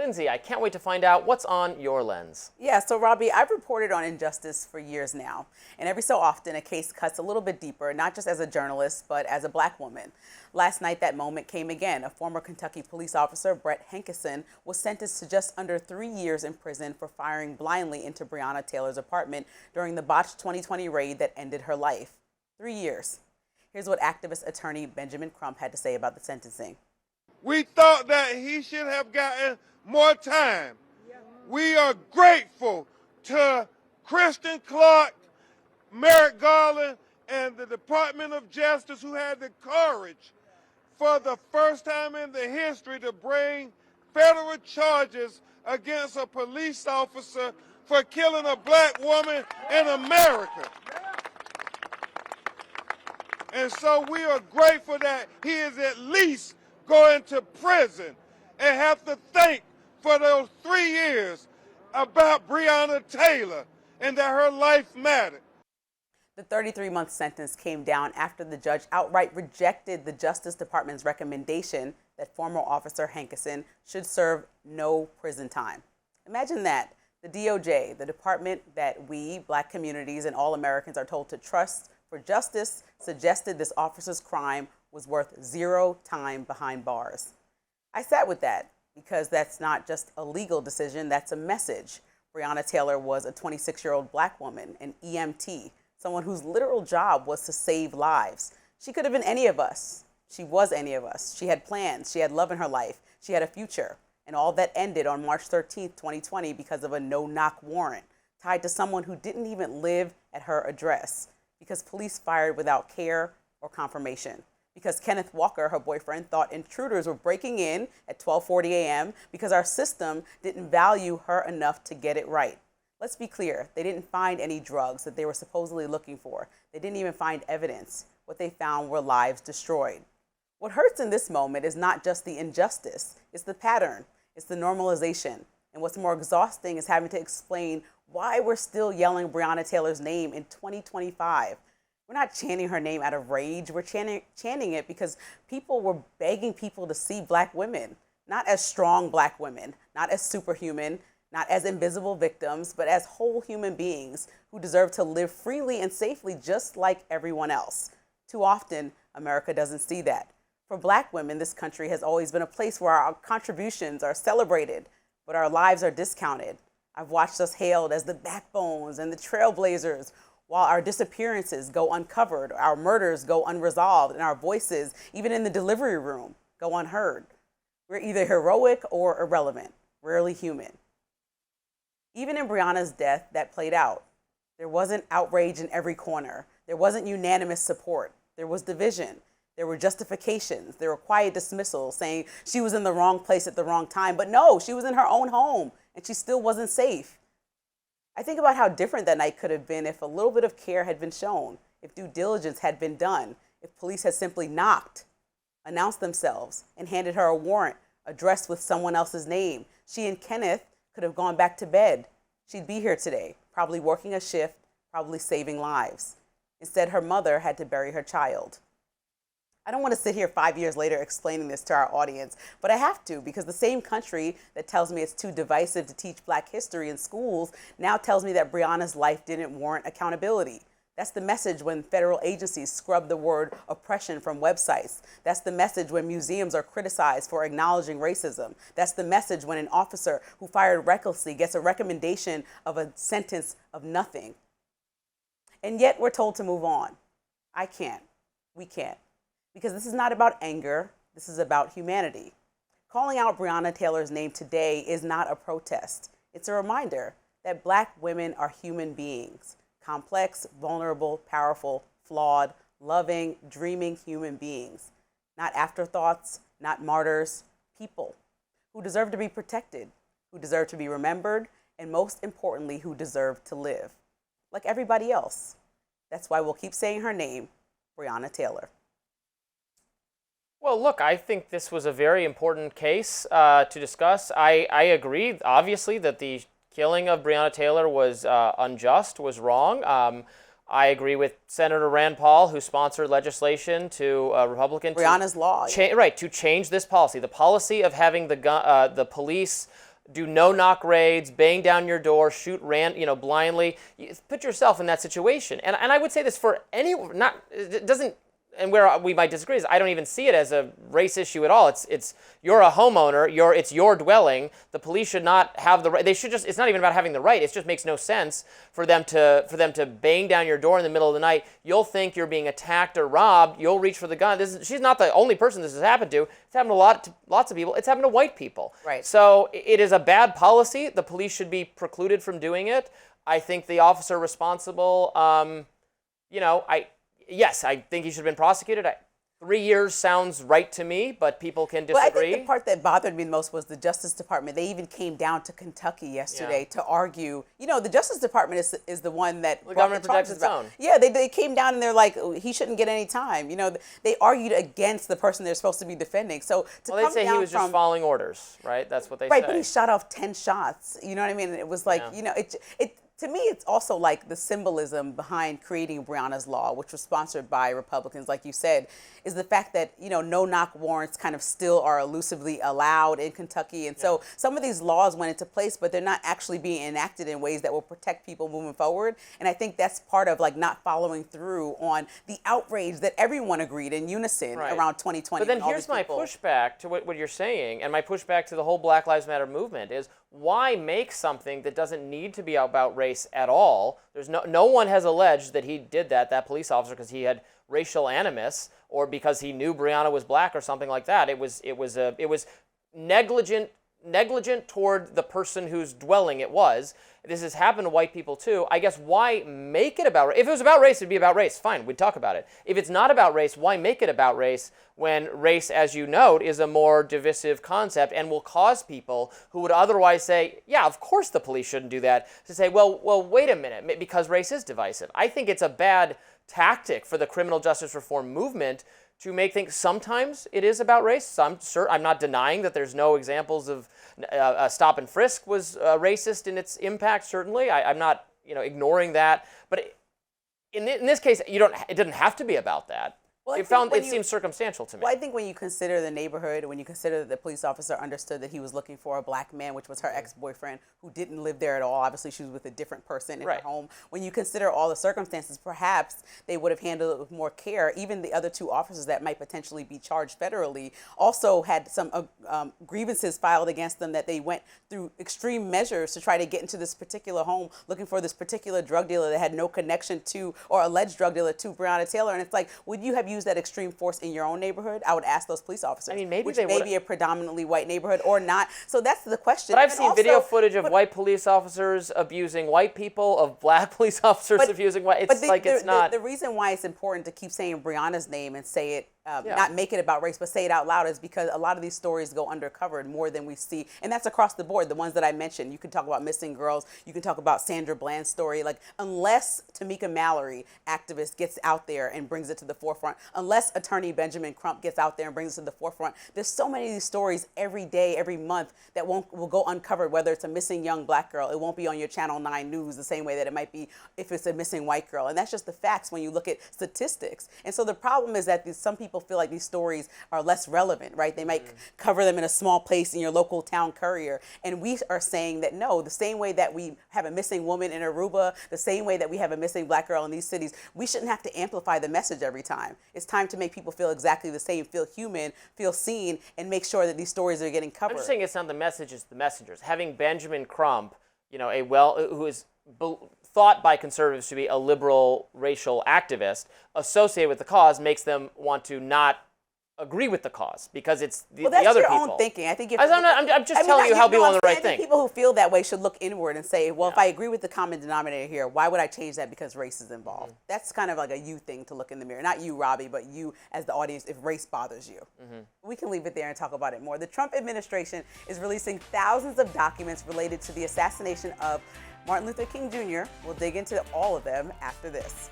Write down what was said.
Lindsey, I can't wait to find out what's on your lens. Yeah, so Robbie, I've reported on injustice for years now. And every so often, a case cuts a little bit deeper, not just as a journalist, but as a Black woman. Last night, that moment came again. A former Kentucky police officer, Brett Hankison, was sentenced to just under 3 years in prison for firing blindly into Breonna Taylor's apartment during the botched 2020 raid that ended her life. 3 years. Here's what activist attorney Benjamin Crump had to say about the sentencing. We thought that he should have gotten more time. We are grateful to Kristen Clark, Merrick Garland, and the Department of Justice who had the courage for the first time in the history to bring federal charges against a police officer for killing a Black woman in America. And so we are grateful that he is at least going to prison and have to think for those 3 years about Breonna Taylor and that her life mattered. The 33-month sentence came down after the judge outright rejected the Justice Department's recommendation that former officer Hankison should serve no prison time. Imagine that. The DOJ, the department that we, Black communities, and all Americans are told to trust for justice, suggested this officer's crime was worth 0 time behind bars. I sat with that because that's not just a legal decision, that's a message. Breonna Taylor was a 26-year-old Black woman, an EMT, someone whose literal job was to save lives. She could have been any of us. She was any of us. She had plans. She had love in her life. She had a future. And all that ended on March 13th, 2020 because of a no-knock warrant tied to someone who didn't even live at her address, because police fired without care or confirmation, because Kenneth Walker, her boyfriend, thought intruders were breaking in at 12:40 a.m. because our system didn't value her enough to get it right. Let's be clear, they didn't find any drugs that they were supposedly looking for. They didn't even find evidence. What they found were lives destroyed. What hurts in this moment is not just the injustice, it's the pattern, it's the normalization. And what's more exhausting is having to explain why we're still yelling Breonna Taylor's name in 2025. We're not chanting her name out of rage. We're chanting it because people were begging people to see Black women, not as strong Black women, not as superhuman, not as invisible victims, but as whole human beings who deserve to live freely and safely just like everyone else. Too often, America doesn't see that. For Black women, this country has always been a place where our contributions are celebrated, but our lives are discounted. I've watched us hailed as the backbones and the trailblazers, while our disappearances go uncovered, our murders go unresolved, and our voices, even in the delivery room, go unheard. We're either heroic or irrelevant, rarely human. Even in Breonna's death, that played out. There wasn't outrage in every corner. There wasn't unanimous support. There was division. There were justifications. There were quiet dismissals saying she was in the wrong place at the wrong time. But no, she was in her own home, and she still wasn't safe. I think about how different that night could have been if a little bit of care had been shown, if due diligence had been done, if police had simply knocked, announced themselves, and handed her a warrant addressed with someone else's name. She and Kenneth could have gone back to bed. She'd be here today, probably working a shift, probably saving lives. Instead, her mother had to bury her child. I don't want to sit here 5 years later explaining this to our audience, but I have to, because the same country that tells me it's too divisive to teach Black history in schools now tells me that Breonna's life didn't warrant accountability. That's the message when federal agencies scrub the word oppression from websites. That's the message when museums are criticized for acknowledging racism. That's the message when an officer who fired recklessly gets a recommendation of a sentence of nothing. And yet we're told to move on. I can't. We can't. Because this is not about anger, this is about humanity. Calling out Breonna Taylor's name today is not a protest. It's a reminder that Black women are human beings, complex, vulnerable, powerful, flawed, loving, dreaming human beings. Not afterthoughts, not martyrs, people who deserve to be protected, who deserve to be remembered, and most importantly, who deserve to live. Like everybody else. That's why we'll keep saying her name, Breonna Taylor. Well, look, I think this was a very important case to discuss. I agree, obviously, that the killing of Breonna Taylor was unjust, was wrong. I agree with Senator Rand Paul, who sponsored legislation to Republican Breonna's law, to change this policy, the policy of having the police do no-knock raids, bang down your door, shoot blindly. You put yourself in that situation. And I would say this for anyone, it doesn't, and where we might disagree is I don't even see it as a race issue at all. It's you're a homeowner, it's your dwelling. The police should not have the right. They should just. It's not even about having the right. It just makes no sense for them to bang down your door in the middle of the night. You'll think you're being attacked or robbed. You'll reach for the gun. She's not the only person this has happened to. It's happened to lots of people. It's happened to white people. Right. So it is a bad policy. The police should be precluded from doing it. I think the officer responsible, Yes, I think he should have been prosecuted. 3 years sounds right to me, but people can disagree. Well, I think the part that bothered me the most was the Justice Department. They even came down to Kentucky yesterday to argue. The Justice Department is the one that the government protects its own. Yeah, they came down and they're like, he shouldn't get any time. They argued against the person they're supposed to be defending. So they say he was just following orders, right? That's what they say. Right, but he shot off 10 shots. You know what I mean? It was like, to me, it's also like the symbolism behind creating Breonna's Law, which was sponsored by Republicans, like you said, is the fact that, no-knock warrants kind of still are elusively allowed in Kentucky. And so some of these laws went into place, but they're not actually being enacted in ways that will protect people moving forward. And I think that's part of not following through on the outrage that everyone agreed in unison around 2020. But then here's my pushback to what you're saying, and my pushback to the whole Black Lives Matter movement is, why make something that doesn't need to be about race at all? There's no one has alleged that he did that police officer, because he had racial animus or because he knew Breonna was black or something like that. It was negligent toward the person whose dwelling it was. This has happened to white people too. I guess why make it about race? If it was about race, it'd be about race. Fine, we'd talk about it. If it's not about race, why make it about race when race, as you note, is a more divisive concept and will cause people who would otherwise say, yeah, of course the police shouldn't do that, to say, well, wait a minute, because race is divisive. I think it's a bad tactic for the criminal justice reform movement to make things. Sometimes it is about race. I'm not denying that there's no examples of stop and frisk was racist in its impact. Certainly, I'm not ignoring that. But in this case, it didn't have to be about that. Well, it seems circumstantial to me. Well, I think when you consider the neighborhood, when you consider that the police officer understood that he was looking for a black man, which was her ex-boyfriend, who didn't live there at all. Obviously, she was with a different person in her home. When you consider all the circumstances, perhaps they would have handled it with more care. Even the other two officers that might potentially be charged federally also had some grievances filed against them, that they went through extreme measures to try to get into this particular home, looking for this particular drug dealer that had no connection to, or alleged drug dealer to, Breonna Taylor. And it's like, would you have used that extreme force in your own neighborhood? I would ask those police officers. I mean, maybe which they may be a predominantly white neighborhood or not. So that's the question. But I've seen video footage of white police officers abusing white people, of black police officers abusing white. It's not. The reason why it's important to keep saying Breonna's name and say it, not make it about race, but say it out loud, is because a lot of these stories go undercovered more than we see. And that's across the board. The ones that I mentioned, you can talk about missing girls. You can talk about Sandra Bland's story. Unless Tamika Mallory, activist, gets out there and brings it to the forefront, unless attorney Benjamin Crump gets out there and brings it to the forefront, there's so many of these stories every day, every month that will go uncovered, whether it's a missing young black girl. It won't be on your Channel 9 news the same way that it might be if it's a missing white girl. And that's just the facts when you look at statistics. And so the problem is that some people feel like these stories are less relevant, right? They might cover them in a small place in your local town courier. And we are saying that no, the same way that we have a missing woman in Aruba, the same way that we have a missing black girl in these cities, we shouldn't have to amplify the message every time. It's time to make people feel exactly the same, feel human, feel seen, and make sure that these stories are getting covered. I'm just saying it's not the message, it's the messengers. Having Benjamin Crump, who is thought by conservatives to be a liberal racial activist, associated with the cause, makes them want to not agree with the cause, because it's the other people. Well, that's your own thinking. I think I'm just telling you how people want the right thing. People who feel that way should look inward and say, well, if I agree with the common denominator here, why would I change that because race is involved? That's kind of like a you thing to look in the mirror. Not you, Robbie, but you as the audience, if race bothers you. We can leave it there and talk about it more. The Trump administration is releasing thousands of documents related to the assassination of Martin Luther King Jr. We'll dig into all of them after this.